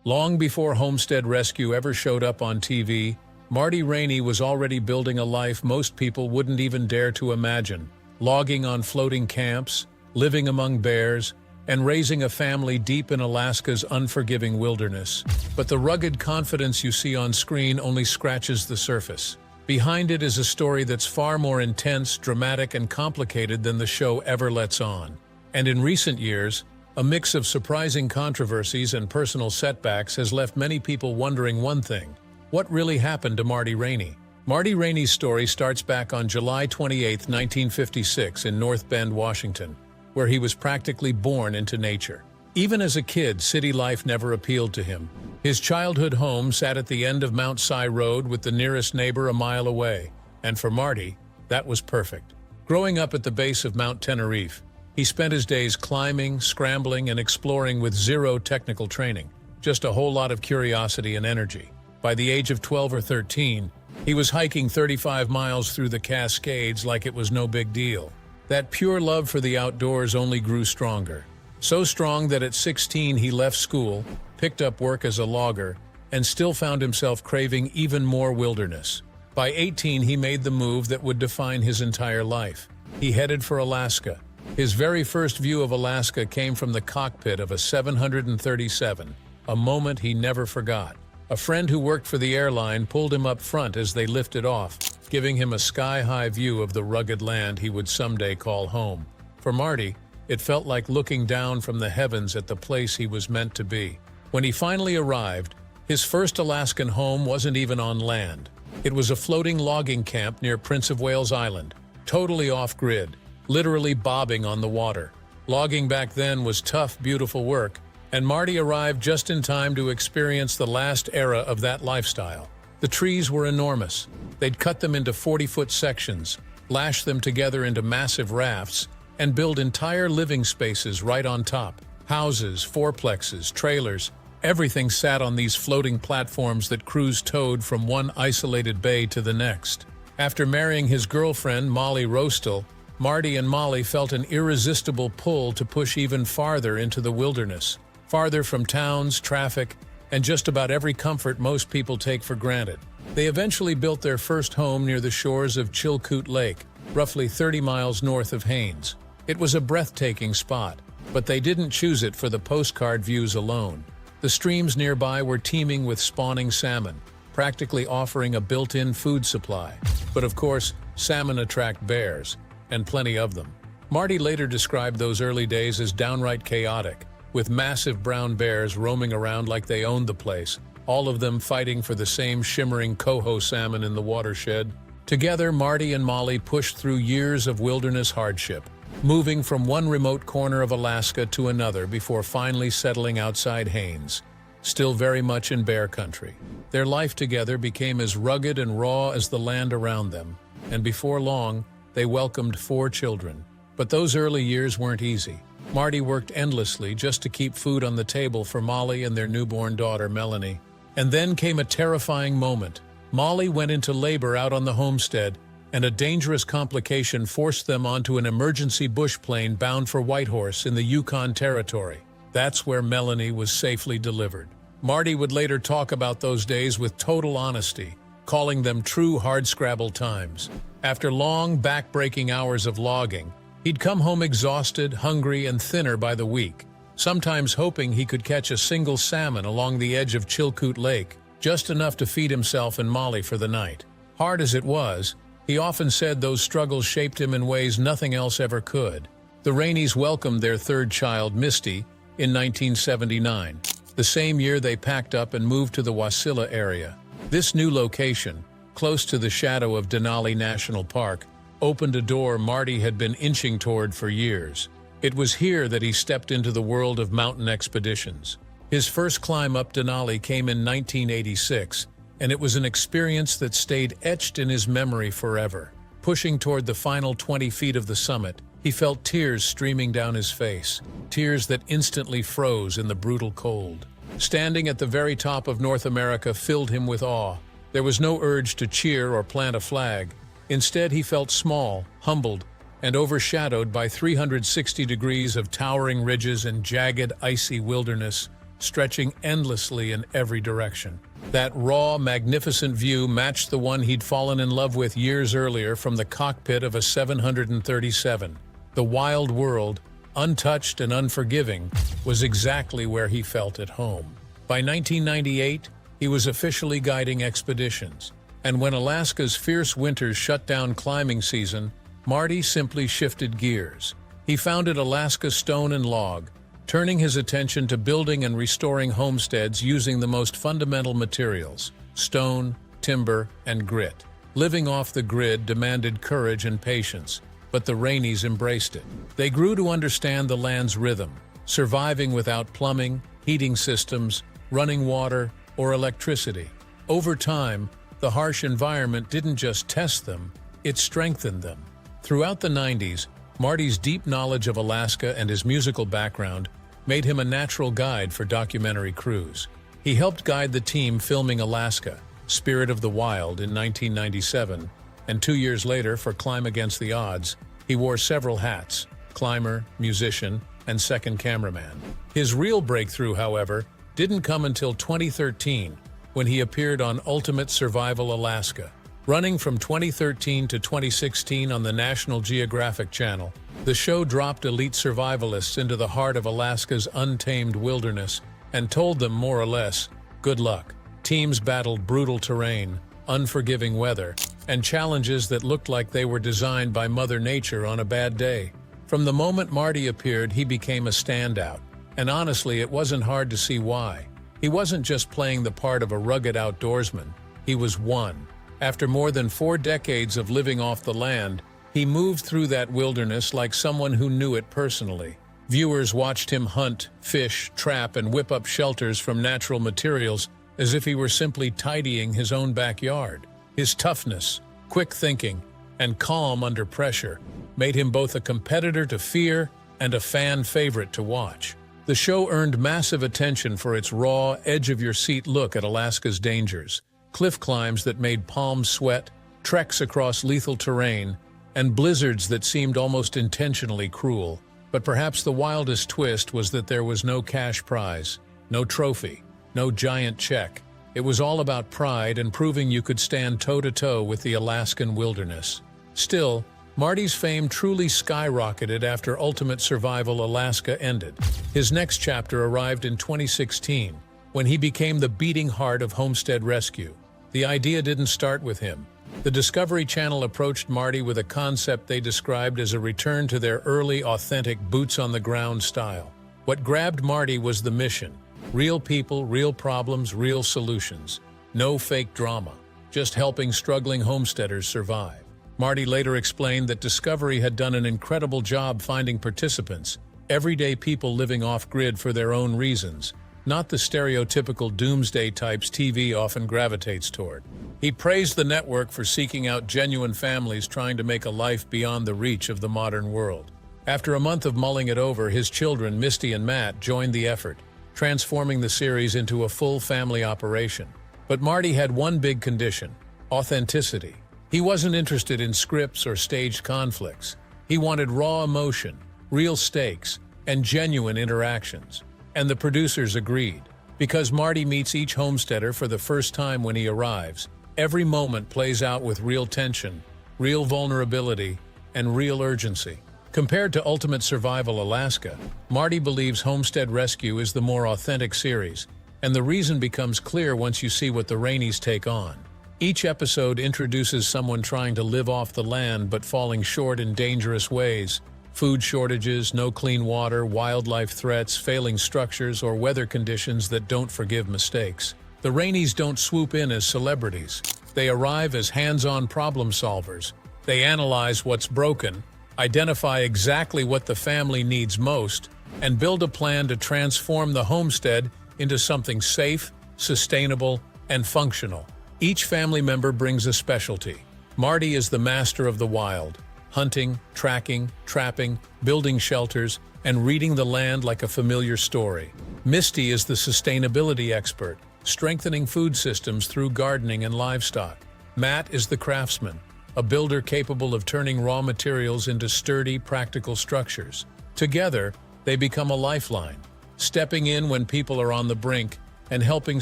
Long before Homestead Rescue ever showed up on TV, Marty Raney was already building a life most people wouldn't even dare to imagine, logging on floating camps, living among bears, and raising a family deep in Alaska's unforgiving wilderness. But the rugged confidence you see on screen only scratches the surface. Behind it is a story that's far more intense, dramatic, and complicated than the show ever lets on. And in recent years, a mix of surprising controversies and personal setbacks has left many people wondering one thing: what really happened to Marty Raney? Marty Raney's story starts back on July 28, 1956 in North Bend, Washington, where he was practically born into nature. Even as a kid, city life never appealed to him. His childhood home sat at the end of Mount Si Road with the nearest neighbor a mile away, and for Marty, that was perfect. Growing up at the base of Mount Tenerife, he spent his days climbing, scrambling, and exploring with zero technical training, just a whole lot of curiosity and energy. By the age of 12 or 13, he was hiking 35 miles through the Cascades like it was no big deal. That pure love for the outdoors only grew stronger. So strong that at 16 he left school, picked up work as a logger, and still found himself craving even more wilderness. By 18 he made the move that would define his entire life. He headed for Alaska. His very first view of Alaska came from the cockpit of a 737, a moment he never forgot. A friend who worked for the airline pulled him up front as they lifted off, giving him a sky-high view of the rugged land he would someday call home. For Marty, it felt like looking down from the heavens at the place he was meant to be. When he finally arrived, his first Alaskan home wasn't even on land. It was a floating logging camp near Prince of Wales Island, totally off-grid, literally bobbing on the water. Logging back then was tough, beautiful work, and Marty arrived just in time to experience the last era of that lifestyle. The trees were enormous. They'd cut them into 40-foot sections, lash them together into massive rafts, and build entire living spaces right on top. Houses, fourplexes, trailers, everything sat on these floating platforms that crews towed from one isolated bay to the next. After marrying his girlfriend, Molly Roestel, Marty and Molly felt an irresistible pull to push even farther into the wilderness, farther from towns, traffic, and just about every comfort most people take for granted. They eventually built their first home near the shores of Chilkoot Lake, roughly 30 miles north of Haines. It was a breathtaking spot, but they didn't choose it for the postcard views alone. The streams nearby were teeming with spawning salmon, practically offering a built-in food supply. But of course, salmon attract bears, and plenty of them. Marty later described those early days as downright chaotic, with massive brown bears roaming around like they owned the place, all of them fighting for the same shimmering coho salmon in the watershed. Together, Marty and Molly pushed through years of wilderness hardship, moving from one remote corner of Alaska to another before finally settling outside Haines, still very much in bear country. Their life together became as rugged and raw as the land around them, and before long, they welcomed 4 children. But those early years weren't easy. Marty worked endlessly just to keep food on the table for Molly and their newborn daughter, Melanie. And then came a terrifying moment. Molly went into labor out on the homestead, and a dangerous complication forced them onto an emergency bush plane bound for Whitehorse in the Yukon Territory. That's where Melanie was safely delivered. Marty would later talk about those days with total honesty, calling them true hardscrabble times. After long, back-breaking hours of logging, he'd come home exhausted, hungry, and thinner by the week, sometimes hoping he could catch a single salmon along the edge of Chilkoot Lake, just enough to feed himself and Molly for the night. Hard as it was, he often said those struggles shaped him in ways nothing else ever could. The Raneys welcomed their third child, Misty, in 1979, the same year they packed up and moved to the Wasilla area. This new location, close to the shadow of Denali National Park, opened a door Marty had been inching toward for years. It was here that he stepped into the world of mountain expeditions. His first climb up Denali came in 1986, and it was an experience that stayed etched in his memory forever. Pushing toward the final 20 feet of the summit, he felt tears streaming down his face, tears that instantly froze in the brutal cold. Standing at the very top of North America filled him with awe. There was no urge to cheer or plant a flag. Instead, he felt small, humbled, and overshadowed by 360 degrees of towering ridges and jagged, icy wilderness, stretching endlessly in every direction. That raw, magnificent view matched the one he'd fallen in love with years earlier from the cockpit of a 737. The wild world, untouched and unforgiving, was exactly where he felt at home. By 1998, he was officially guiding expeditions. And when Alaska's fierce winters shut down climbing season, Marty simply shifted gears. He founded Alaska Stone and Log, turning his attention to building and restoring homesteads using the most fundamental materials: stone, timber, and grit. Living off the grid demanded courage and patience, but the Raneys embraced it. They grew to understand the land's rhythm, surviving without plumbing, heating systems, running water, or electricity. Over time, the harsh environment didn't just test them, it strengthened them. Throughout the 90s, Marty's deep knowledge of Alaska and his musical background made him a natural guide for documentary crews. He helped guide the team filming Alaska, Spirit of the Wild in 1997, and 2 years later for Climb Against the Odds, he wore several hats: climber, musician, and second cameraman. His real breakthrough, however, didn't come until 2013, when he appeared on Ultimate Survival Alaska. Running from 2013 to 2016 on the National Geographic Channel, the show dropped elite survivalists into the heart of Alaska's untamed wilderness and told them more or less, good luck. Teams battled brutal terrain, unforgiving weather, and challenges that looked like they were designed by Mother Nature on a bad day. From the moment Marty appeared, he became a standout, and honestly, it wasn't hard to see why. He wasn't just playing the part of a rugged outdoorsman, he was one. After more than 4 decades of living off the land, he moved through that wilderness like someone who knew it personally. Viewers watched him hunt, fish, trap, and whip up shelters from natural materials as if he were simply tidying his own backyard. His toughness, quick thinking, and calm under pressure made him both a competitor to fear and a fan favorite to watch. The show earned massive attention for its raw, edge-of-your-seat look at Alaska's dangers: cliff climbs that made palms sweat, treks across lethal terrain, and blizzards that seemed almost intentionally cruel. But perhaps the wildest twist was that there was no cash prize, no trophy, no giant check. It was all about pride and proving you could stand toe-to-toe with the Alaskan wilderness. Still, Marty's fame truly skyrocketed after Ultimate Survival Alaska ended. His next chapter arrived in 2016, when he became the beating heart of Homestead Rescue. The idea didn't start with him. The Discovery Channel approached Marty with a concept they described as a return to their early, authentic, boots-on-the-ground style. What grabbed Marty was the mission: real people, real problems, real solutions. No fake drama, just helping struggling homesteaders survive. Marty later explained that Discovery had done an incredible job finding participants, everyday people living off-grid for their own reasons, not the stereotypical doomsday types TV often gravitates toward. He praised the network for seeking out genuine families trying to make a life beyond the reach of the modern world. After a month of mulling it over, his children, Misty and Matt, joined the effort, transforming the series into a full family operation. But Marty had one big condition: authenticity. He wasn't interested in scripts or staged conflicts. He wanted raw emotion, real stakes, and genuine interactions. And the producers agreed. Because Marty meets each homesteader for the first time when he arrives, every moment plays out with real tension, real vulnerability, and real urgency. Compared to Ultimate Survival Alaska, Marty believes Homestead Rescue is the more authentic series, and the reason becomes clear once you see what the Raneys take on. Each episode introduces someone trying to live off the land but falling short in dangerous ways: food shortages, no clean water, wildlife threats, failing structures, or weather conditions that don't forgive mistakes. The Raneys don't swoop in as celebrities. They arrive as hands-on problem solvers. They analyze what's broken, identify exactly what the family needs most, and build a plan to transform the homestead into something safe, sustainable, and functional. Each family member brings a specialty. Marty is the master of the wild, hunting, tracking, trapping, building shelters, and reading the land like a familiar story. Misty is the sustainability expert, strengthening food systems through gardening and livestock. Matt is the craftsman, a builder capable of turning raw materials into sturdy, practical structures. Together, they become a lifeline, stepping in when people are on the brink and helping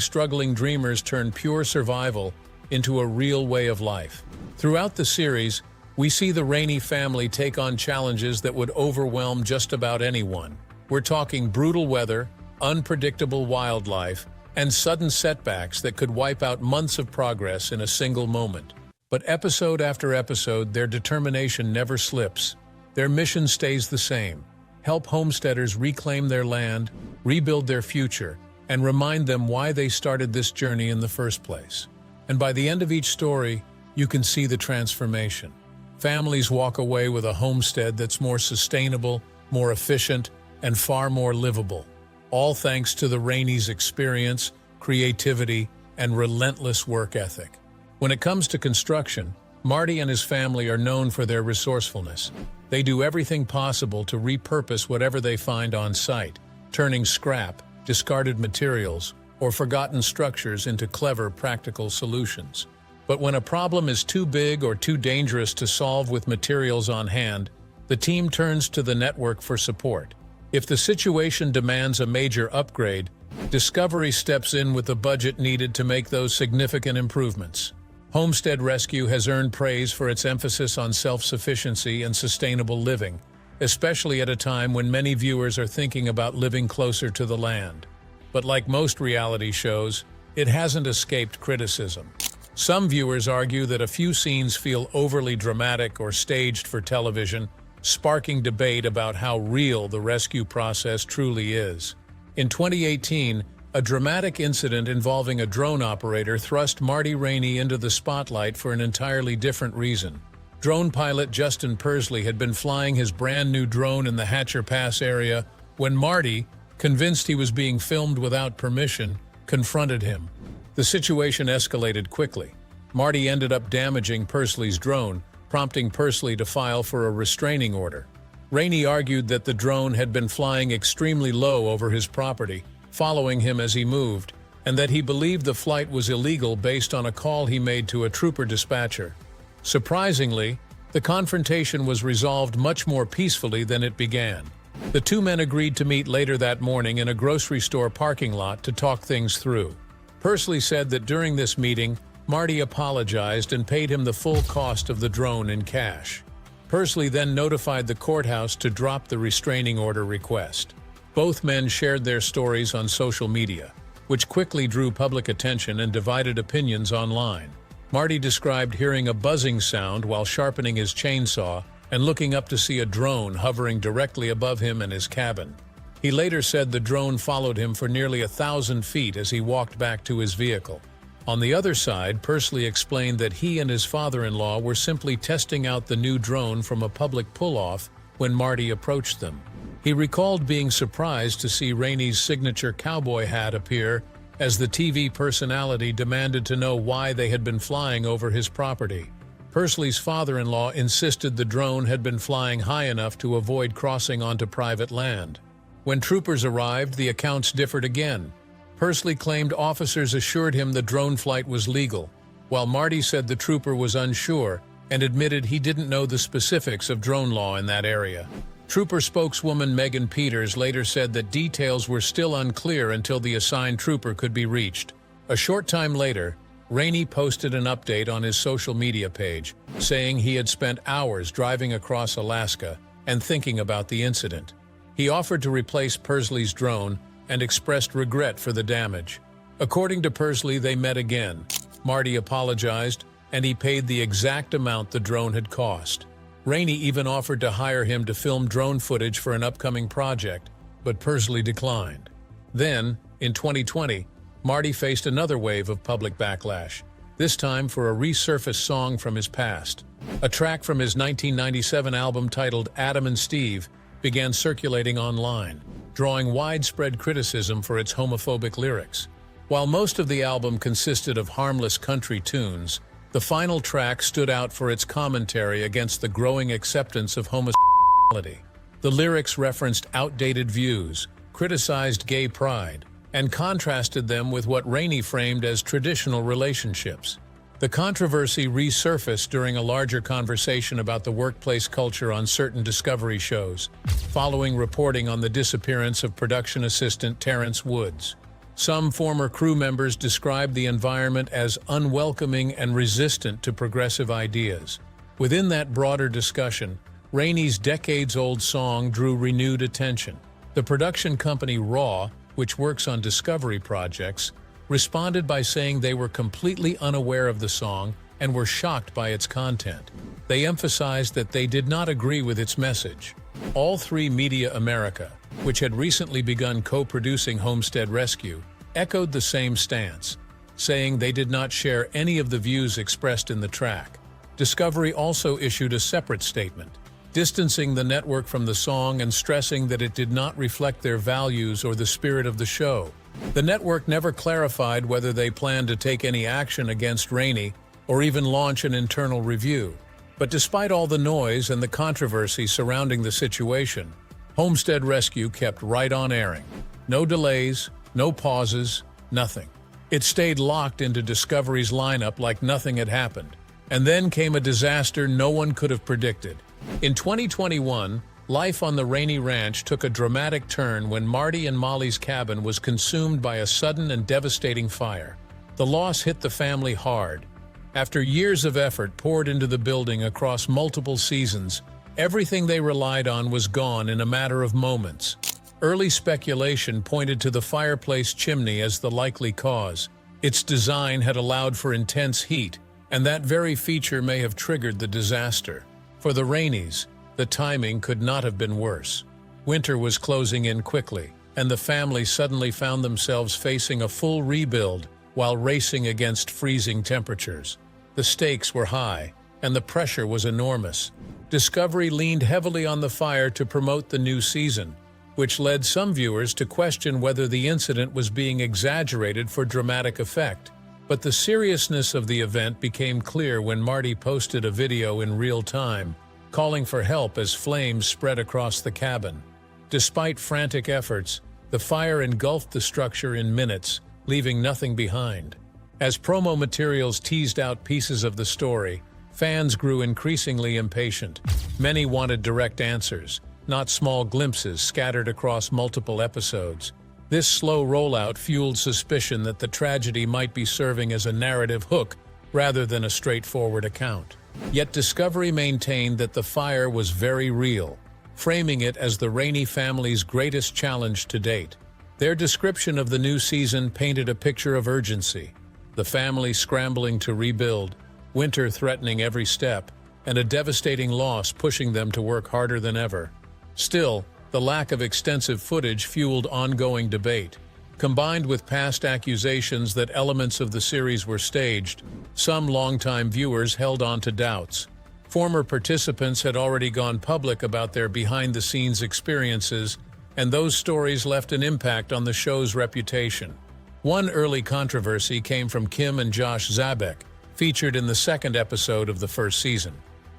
struggling dreamers turn pure survival into a real way of life. Throughout the series, we see the Raney family take on challenges that would overwhelm just about anyone. We're talking brutal weather, unpredictable wildlife, and sudden setbacks that could wipe out months of progress in a single moment. But episode after episode, their determination never slips. Their mission stays the same: help homesteaders reclaim their land, rebuild their future, and remind them why they started this journey in the first place. And by the end of each story, you can see the transformation. Families walk away with a homestead that's more sustainable, more efficient, and far more livable, all thanks to the Raneys' experience, creativity, and relentless work ethic. When it comes to construction, Marty and his family are known for their resourcefulness. They do everything possible to repurpose whatever they find on site, turning scrap, discarded materials, or forgotten structures into clever, practical solutions. But when a problem is too big or too dangerous to solve with materials on hand, the team turns to the network for support. If the situation demands a major upgrade, Discovery steps in with the budget needed to make those significant improvements. Homestead Rescue has earned praise for its emphasis on self-sufficiency and sustainable living, especially at a time when many viewers are thinking about living closer to the land. But like most reality shows, it hasn't escaped criticism. Some viewers argue that a few scenes feel overly dramatic or staged for television, sparking debate about how real the rescue process truly is. In 2018, a dramatic incident involving a drone operator thrust Marty Raney into the spotlight for an entirely different reason. Drone pilot Justin Persley had been flying his brand-new drone in the Hatcher Pass area when Marty, convinced he was being filmed without permission, confronted him. The situation escalated quickly. Marty ended up damaging Persley's drone, prompting Persley to file for a restraining order. Raney argued that the drone had been flying extremely low over his property, following him as he moved, and that he believed the flight was illegal based on a call he made to a trooper dispatcher. Surprisingly, the confrontation was resolved much more peacefully than it began. The two men agreed to meet later that morning in a grocery store parking lot to talk things through. Persley said that during this meeting, Marty apologized and paid him the full cost of the drone in cash. Persley then notified the courthouse to drop the restraining order request. Both men shared their stories on social media, which quickly drew public attention and divided opinions online. Marty described hearing a buzzing sound while sharpening his chainsaw and looking up to see a drone hovering directly above him and his cabin. He later said the drone followed him for nearly 1,000 feet as he walked back to his vehicle. On the other side, Persley explained that he and his father-in-law were simply testing out the new drone from a public pull-off when Marty approached them. He recalled being surprised to see Raney's signature cowboy hat appear as the TV personality demanded to know why they had been flying over his property. Persley's father-in-law insisted the drone had been flying high enough to avoid crossing onto private land. When troopers arrived, the accounts differed again. Persley claimed officers assured him the drone flight was legal, while Marty said the trooper was unsure and admitted he didn't know the specifics of drone law in that area. Trooper spokeswoman Megan Peters later said that details were still unclear until the assigned trooper could be reached. A short time later, Raney posted an update on his social media page, saying he had spent hours driving across Alaska and thinking about the incident. He offered to replace Persley's drone and expressed regret for the damage. According to Persley, they met again. Marty apologized, and he paid the exact amount the drone had cost. Raney even offered to hire him to film drone footage for an upcoming project, but Persley declined. Then, in 2020, Marty faced another wave of public backlash, this time for a resurfaced song from his past. A track from his 1997 album titled Adam and Steve began circulating online, drawing widespread criticism for its homophobic lyrics. While most of the album consisted of harmless country tunes, the final track stood out for its commentary against the growing acceptance of homosexuality. The lyrics referenced outdated views, criticized gay pride, and contrasted them with what Raney framed as traditional relationships. The controversy resurfaced during a larger conversation about the workplace culture on certain Discovery shows, following reporting on the disappearance of production assistant Terrence Woods. Some former crew members described the environment as unwelcoming and resistant to progressive ideas. Within that broader discussion, Raney's decades-old song drew renewed attention. The production company Raw, which works on Discovery projects, responded by saying they were completely unaware of the song and were shocked by its content. They emphasized that they did not agree with its message. All Three Media America, which had recently begun co-producing Homestead Rescue, echoed the same stance, saying they did not share any of the views expressed in the track. Discovery also issued a separate statement, distancing the network from the song and stressing that it did not reflect their values or the spirit of the show. The network never clarified whether they planned to take any action against Raney or even launch an internal review. But despite all the noise and the controversy surrounding the situation, Homestead Rescue kept right on airing. No delays, no pauses, nothing. It stayed locked into Discovery's lineup like nothing had happened. And then came a disaster no one could have predicted. In 2021, life on the Raney Ranch took a dramatic turn when Marty and Molly's cabin was consumed by a sudden and devastating fire. The loss hit the family hard. After years of effort poured into the building across multiple seasons, everything they relied on was gone in a matter of moments. Early speculation pointed to the fireplace chimney as the likely cause. Its design had allowed for intense heat, and that very feature may have triggered the disaster. For the Raneys, the timing could not have been worse. Winter was closing in quickly, and the family suddenly found themselves facing a full rebuild while racing against freezing temperatures. The stakes were high, and the pressure was enormous. Discovery leaned heavily on the fire to promote the new season, which led some viewers to question whether the incident was being exaggerated for dramatic effect. But the seriousness of the event became clear when Marty posted a video in real time, calling for help as flames spread across the cabin. Despite frantic efforts, the fire engulfed the structure in minutes, leaving nothing behind. As promo materials teased out pieces of the story, fans grew increasingly impatient. Many wanted direct answers, not small glimpses scattered across multiple episodes. This slow rollout fueled suspicion that the tragedy might be serving as a narrative hook rather than a straightforward account. Yet Discovery maintained that the fire was very real, framing it as the Raney family's greatest challenge to date. Their description of the new season painted a picture of urgency, the family scrambling to rebuild, winter threatening every step, and a devastating loss pushing them to work harder than ever. Still, the lack of extensive footage fueled ongoing debate. Combined with past accusations that elements of the series were staged, some longtime viewers held on to doubts. Former participants had already gone public about their behind-the-scenes experiences, and those stories left an impact on the show's reputation. One early controversy came from Kim and Josh Zabek, featured in the second episode of the first season.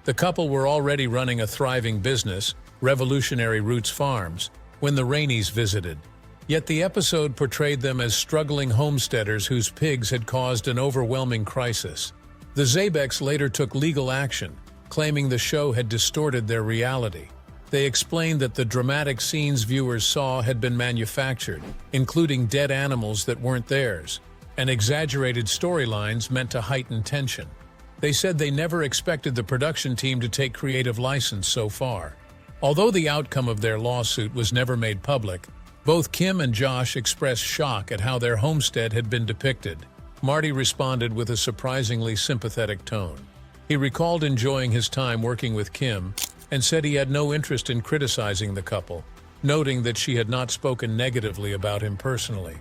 The couple were already running a thriving business, Revolutionary Roots Farms, when the Raneys visited. Yet the episode portrayed them as struggling homesteaders whose pigs had caused an overwhelming crisis. The Zabeks later took legal action, claiming the show had distorted their reality. They explained that the dramatic scenes viewers saw had been manufactured, including dead animals that weren't theirs, and exaggerated storylines meant to heighten tension. They said they never expected the production team to take creative license so far. Although the outcome of their lawsuit was never made public, both Kim and Josh expressed shock at how their homestead had been depicted. Marty responded with a surprisingly sympathetic tone. He recalled enjoying his time working with Kim and said he had no interest in criticizing the couple, noting that she had not spoken negatively about him personally.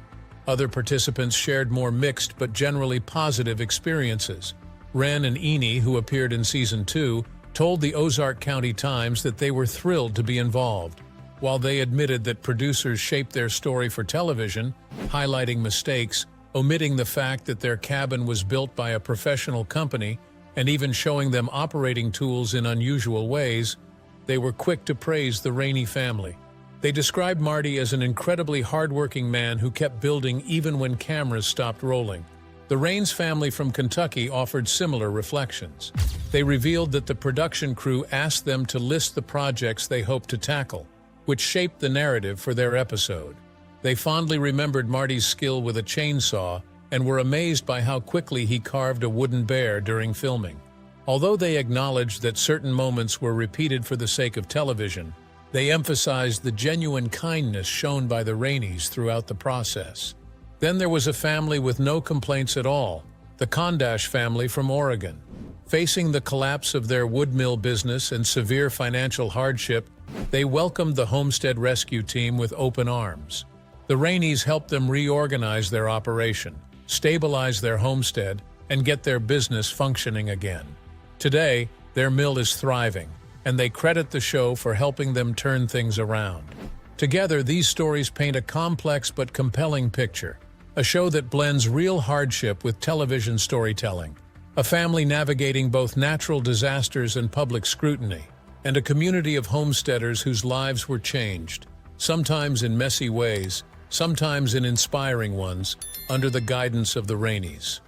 Other participants shared more mixed but generally positive experiences. Ren and Eney, who appeared in Season 2, told the Ozark County Times that they were thrilled to be involved. While they admitted that producers shaped their story for television, highlighting mistakes, omitting the fact that their cabin was built by a professional company, and even showing them operating tools in unusual ways, they were quick to praise the Raney family. They described Marty as an incredibly hardworking man who kept building even when cameras stopped rolling. The Raines family from Kentucky offered similar reflections. They revealed that the production crew asked them to list the projects they hoped to tackle, which shaped the narrative for their episode. They fondly remembered Marty's skill with a chainsaw and were amazed by how quickly he carved a wooden bear during filming. Although they acknowledged that certain moments were repeated for the sake of television, they emphasized the genuine kindness shown by the Raineys throughout the process. Then there was a family with no complaints at all, the Kondash family from Oregon. Facing the collapse of their wood mill business and severe financial hardship, they welcomed the Homestead rescue team with open arms. The Raineys helped them reorganize their operation, stabilize their homestead, and get their business functioning again. Today, their mill is thriving, and they credit the show for helping them turn things around. Together, these stories paint a complex but compelling picture, a show that blends real hardship with television storytelling, a family navigating both natural disasters and public scrutiny, and a community of homesteaders whose lives were changed, sometimes in messy ways, sometimes in inspiring ones, under the guidance of the Raineys.